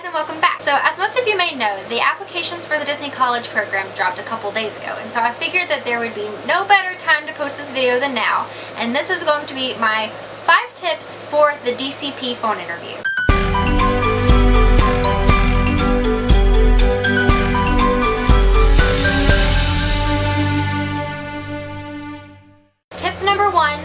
and welcome back. So as most of you may know, the applications for the Disney College program dropped a couple days ago, and so I figured that there would be no better time to post this video than now, and this is going to be my 5 tips for the DCP phone interview. Tip number 1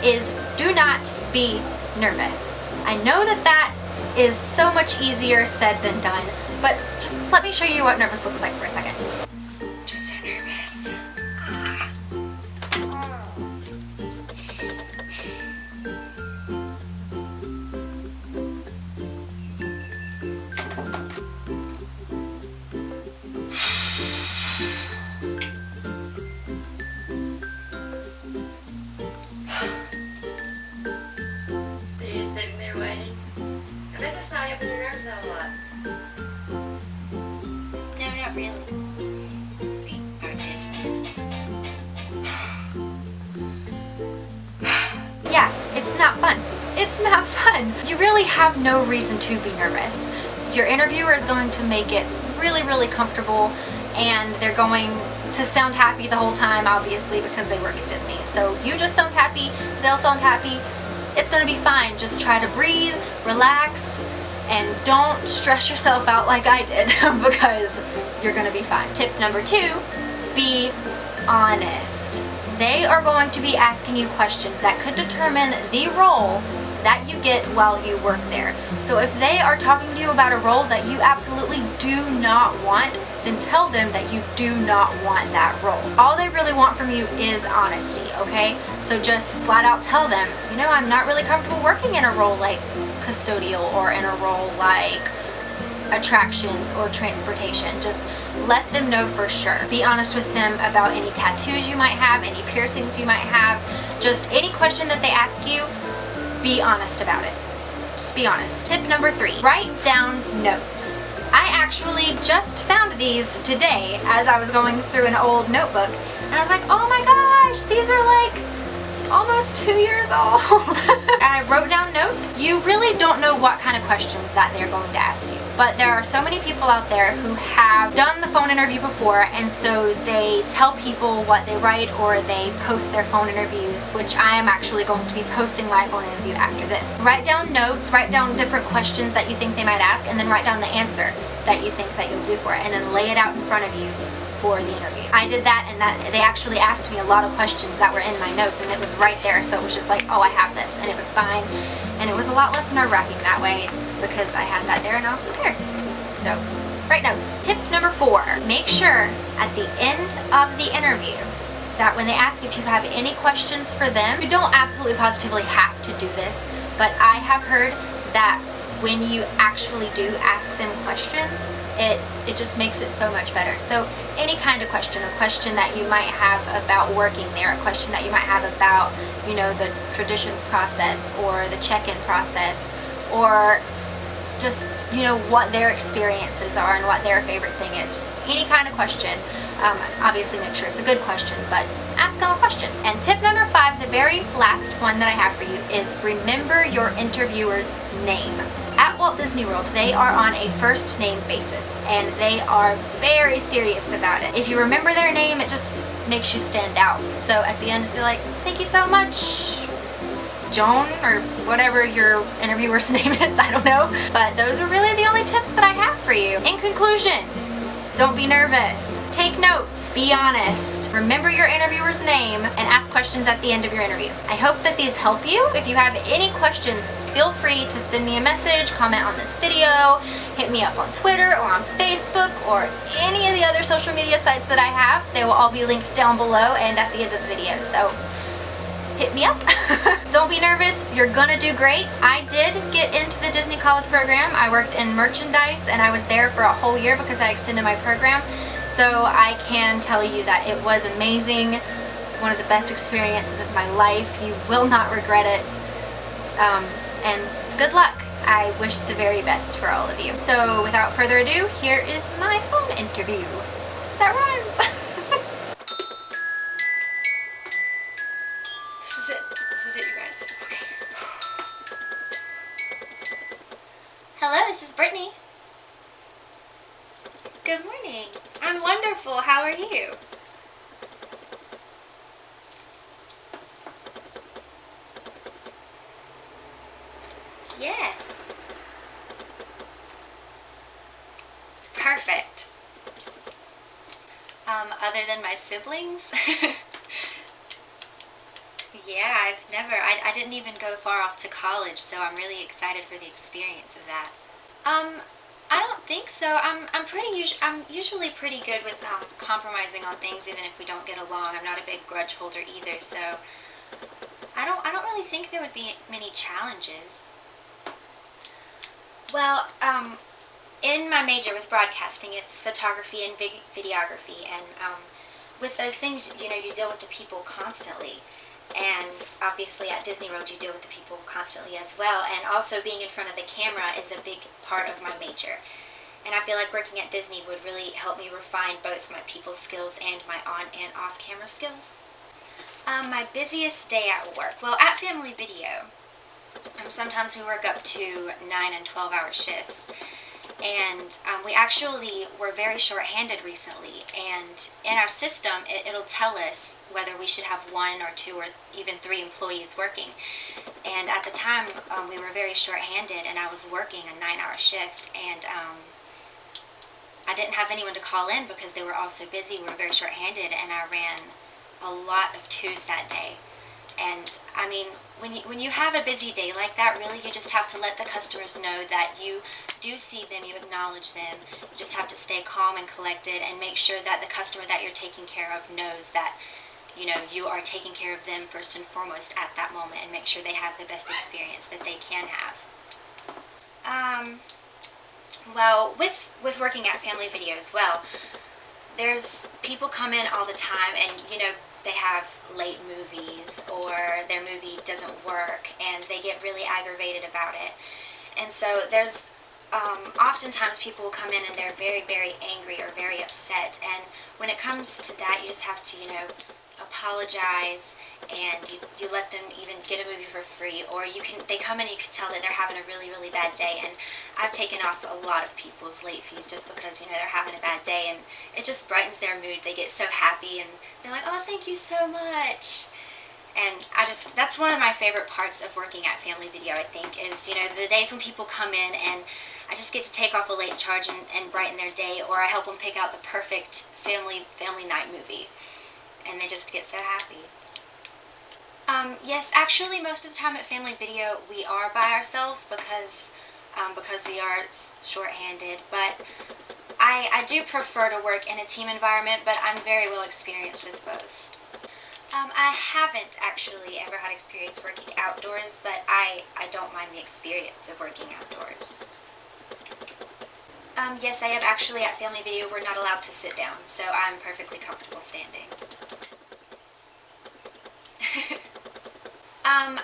is do not be nervous. I know that is so much easier said than done, but just let me show you what nervous looks like for a second. Just so nervous. So you're just sitting there waiting? I bet that's not helping your nerves out a lot. No, not really. Be artistic. Yeah, it's not fun. It's not fun. You really have no reason to be nervous. Your interviewer is going to make it really, really comfortable, and they're going to sound happy the whole time, obviously, because they work at Disney. So you just sound happy, they'll sound happy. It's gonna be fine. Just try to breathe, relax, and don't stress yourself out like I did because you're gonna be fine. Tip number 2, be honest. They are going to be asking you questions that could determine the role that you get while you work there. So if they are talking to you about a role that you absolutely do not want, then tell them that you do not want that role. All they really want from you is honesty, okay? So just flat out tell them, you know, I'm not really comfortable working in a role like custodial or in a role like attractions or transportation. Just let them know for sure. Be honest with them about any tattoos you might have, any piercings you might have, just any question that they ask you, be honest about it. Just be honest. Tip number 3, write down notes. I actually just found these today as I was going through an old notebook, and I was like, oh my gosh, these are like almost 2 years old. I wrote down notes. You really don't know what kind of questions that they're going to ask you, but there are so many people out there who have done the phone interview before, and so they tell people what they write or they post their phone interviews, which I am actually going to be posting my phone interview after this. Write down notes, write down different questions that you think they might ask, and then write down the answer that you think that you'll do for it, and then lay it out in front of you for the interview. I did that, and they actually asked me a lot of questions that were in my notes, and it was right there, so it was just like, oh, I have this, and it was fine, and it was a lot less nerve-wracking that way because I had that there and I was prepared. So, write notes. Tip number 4, make sure at the end of the interview that when they ask if you have any questions for them, you don't absolutely positively have to do this, but I have heard that when you actually do ask them questions, it just makes it so much better. So any kind of question, a question that you might have about working there, a question that you might have about, you know, the traditions process or the check-in process, or just, you know, what their experiences are and what their favorite thing is. Just any kind of question. Obviously make sure it's a good question, but ask them a question. And tip number 5, the very last one that I have for you, is remember your interviewer's name. At Walt Disney World, they are on a first name basis, and they are very serious about it. If you remember their name, it just makes you stand out. So at the end, it's like, thank you so much, Joan, or whatever your interviewer's name is, I don't know. But those are really the only tips that I have for you. In conclusion, don't be nervous. Take notes. Be honest. Remember your interviewer's name and ask questions at the end of your interview. I hope that these help you. If you have any questions, feel free to send me a message, comment on this video, hit me up on Twitter or on Facebook or any of the other social media sites that I have. They will all be linked down below and at the end of the video. So hit me up. Don't be nervous, you're gonna do great. I did get into the Disney College program. I worked in merchandise and I was there for a whole year because I extended my program. So I can tell you that it was amazing, one of the best experiences of my life. You will not regret it. And good luck. I wish the very best for all of you. So without further ado, here is my phone interview. That rhymes. This is it, you guys. Okay. Hello, this is Brittany. wonderful. How are you? Yes. It's perfect. Other than my siblings? Yeah, I didn't even go far off to college, so I'm really excited for the experience of that. I don't think so. I'm usually pretty good with compromising on things, even if we don't get along. I'm not a big grudge holder either, so I don't really think there would be many challenges. Well, in my major with broadcasting, it's photography and videography, and with those things, you know, you deal with the people constantly. And obviously at Disney World you deal with the people constantly as well, and also being in front of the camera is a big part of my major. And I feel like working at Disney would really help me refine both my people skills and my on and off camera skills. My busiest day at work, well, at Family Video, sometimes we work up to 9 and 12-hour shifts. And we actually were very short-handed recently, and in our system it'll tell us whether we should have 1 or 2 or even 3 employees working. And at the time we were very short-handed, and I was working a 9-hour shift, and I didn't have anyone to call in because they were all so busy. We were very short-handed, and I ran a lot of 2s that day. And I mean, when you have a busy day like that, really you just have to let the customers know that you do see them, you acknowledge them. You just have to stay calm and collected and make sure that the customer that you're taking care of knows that, you know, you are taking care of them first and foremost at that moment, and make sure they have the best experience that they can have. Well, with working at Family Video as well, there's people come in all the time, and you know, they have late movies or their movie doesn't work and they get really aggravated about it. And so there's oftentimes people will come in and they're very, very angry or very upset, and when it comes to that you just have to, you know, apologize, and you let them even get a movie for free, or they come in and you can tell that they're having a really, really bad day. And I've taken off a lot of people's late fees just because, you know, they're having a bad day, and it just brightens their mood. They get so happy and they're like, oh, thank you so much. And that's one of my favorite parts of working at Family Video, I think, is, you know, the days when people come in and I just get to take off a late charge and brighten their day, or I help them pick out the perfect family night movie, and they just get so happy. Yes, actually most of the time at Family Video we are by ourselves because we are short-handed, but I do prefer to work in a team environment, but I'm very well experienced with both. I haven't actually ever had experience working outdoors, but I don't mind the experience of working outdoors. Yes, I have actually. At Family Video we're not allowed to sit down, so I'm perfectly comfortable standing.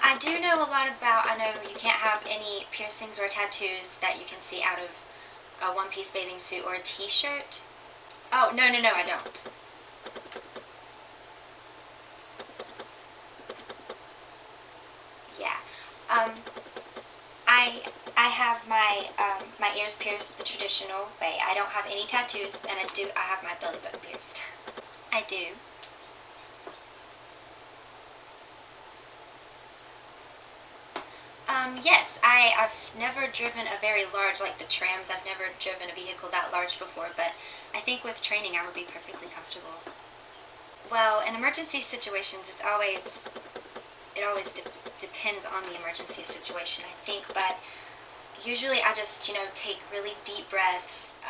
I do know a lot about, I know you can't have any piercings or tattoos that you can see out of a one-piece bathing suit or a t-shirt. Oh, no, I don't. Yeah. I have my ears pierced the traditional way. I don't have any tattoos, and I have my belly button pierced. I do. Yes, I've never driven a very large, like the trams, I've never driven a vehicle that large before, but I think with training I would be perfectly comfortable. Well, in emergency situations, it always depends on the emergency situation, I think, but usually I just, you know, take really deep breaths.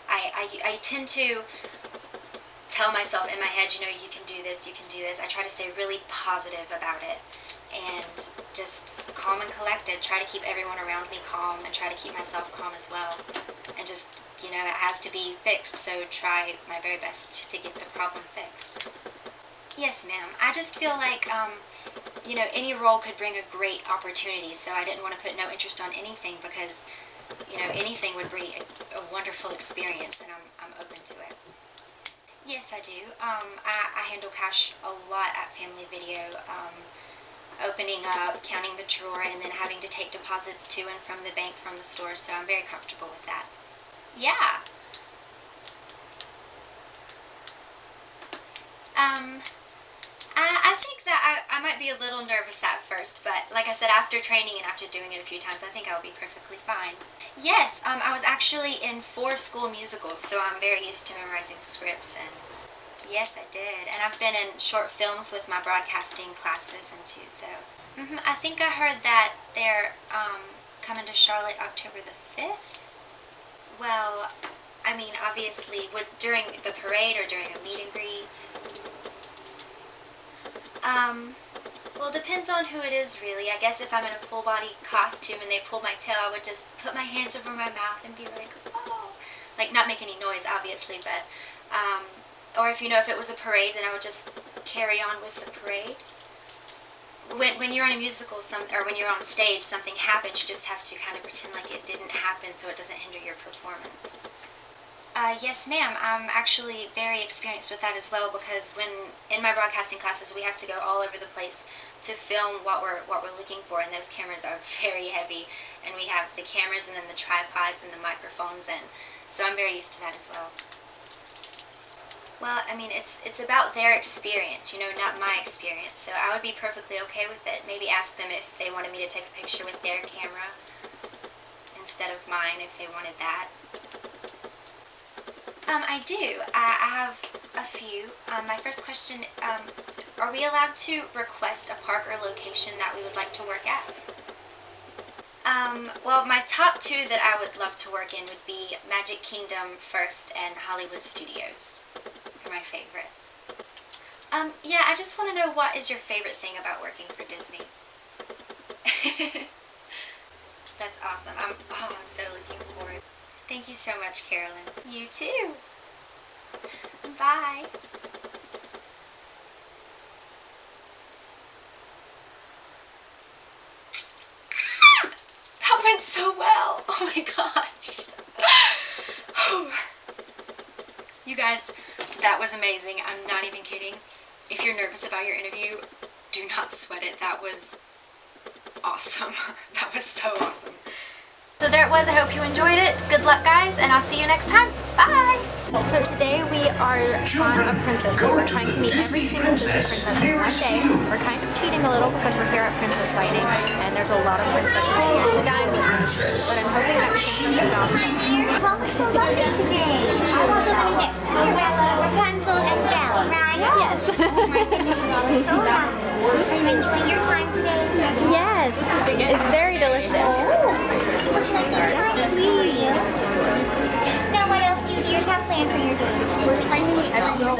I tend to tell myself in my head, you know, you can do this, you can do this. I try to stay really positive about it and just calm and collected. Try to keep everyone around me calm and try to keep myself calm as well. And just, you know, it has to be fixed, so try my very best to get the problem fixed. Yes, ma'am. I just feel like, you know, any role could bring a great opportunity, so I didn't want to put no interest on anything because, you know, anything would bring a wonderful experience, and I'm open to it. Yes, I do. I handle cash a lot at Family Video, opening up, counting the drawer, and then having to take deposits to and from the bank from the store, so I'm very comfortable with that. Yeah. I think that I might be a little nervous at first, but like I said, after training and after doing it a few times, I think I'll be perfectly fine. Yes, I was actually in 4 school musicals, so I'm very used to memorizing scripts, and yes, I did. And I've been in short films with my broadcasting classes and too, so. I think I heard that they're coming to Charlotte October the 5th. Well, I mean, obviously, during the parade or during a meet and greet? Well, it depends on who it is, really. I guess if I'm in a full-body costume and they pull my tail, I would just put my hands over my mouth and be like, oh. Like, not make any noise, obviously, but, or if it was a parade, then I would just carry on with the parade. When you're on a musical, or when you're on stage, something happens, you just have to kind of pretend like it didn't happen so it doesn't hinder your performance. Yes, ma'am. I'm actually very experienced with that as well, because in my broadcasting classes, we have to go all over the place to film what we're looking for, and those cameras are very heavy, and we have the cameras and then the tripods and the microphones, and so I'm very used to that as well. Well, I mean, it's about their experience, not my experience, so I would be perfectly okay with it. Maybe ask them if they wanted me to take a picture with their camera instead of mine, if they wanted that. I do. I have a few. My first question, are we allowed to request a park or location that we would like to work at? Well, my top 2 that I would love to work in would be Magic Kingdom first and Hollywood Studios. They're my favorite. Yeah, I just want to know, what is your favorite thing about working for Disney? That's awesome. I'm so looking forward. Thank you so much, Carolyn. You too. Bye. That went so well. Oh my gosh. You guys, that was amazing. I'm not even kidding. If you're nervous about your interview, do not sweat it. That was awesome. That was so awesome. So there it was. I hope you enjoyed it. Good luck, guys, and I'll see you next time. Bye! So today we are on a Princess Day. We're trying to meet every single Disney princess in one day. We're kind of cheating a little because we're here at Princess Dining, and there's a lot of princesses here to dine with us. But I'm hoping that we can bring them down today. Well, it's so lovely today. I want somebody next to Cinderella, Rapunzel, and Belle, right? Yes. Oh my goodness, well, it's so lovely. Are you enjoying your time today? Yes. It's very delicious. Oh, would you like some time, please? Now, what else do you have planned for your day? We're trying to meet every single